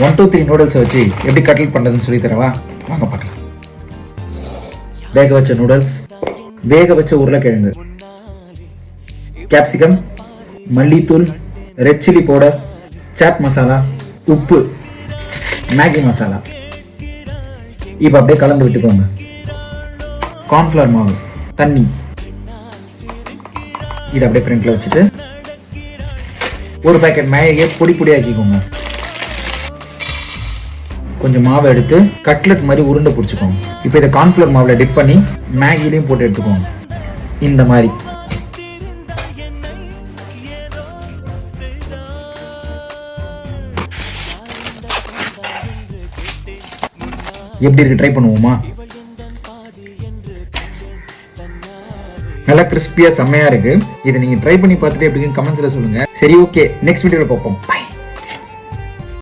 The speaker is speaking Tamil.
1 2 3 நூடுல்ஸை வச்சு எப்படி கட்லெட் பண்ணுறதுன்னு சொல்லி தரவா? வாங்க பார்க்கலாம். வேக வச்ச நூடுல்ஸ், வேக வச்ச உருளைக்கிழங்கு, கேப்சிகம், மல்லித்தூள், red chilli powder, chaat masala, உப்பு, மேகி மசாலா. இப்போ அப்படியே கலந்து விட்டுக்கோங்க. கார்ன்ஃப்ளவர் மாவு, தண்ணி, இதை அப்படியே ஃப்ரண்ட்ல வச்சுட்டு ஒரு பேக்கெட் மேகியை பொடி பொடியாக்கிக்கோங்க. கொஞ்சம் மாவை எடுத்து கட்லெட் மாதிரி உருண்டை பிடிச்சிக்கோங்க. இப்போ இதை கார்ன்ஃப்ளவர் மாவில் டிப் பண்ணி மேகிலையும் போட்டு எடுத்துக்கோங்க. இந்த மாதிரி எப்படி இருக்கு ட்ரை பண்ணுவோமா? நல்லா கிறிஸ்பியா செம்மையா இருக்கு. இதை நீங்க ட்ரை பண்ணி பார்த்துட்டு எப்படின்னு கமெண்ட்ஸ்ல சொல்லுங்க. சரி, ஓகே, நெக்ஸ்ட் வீடியோல பார்ப்போம்.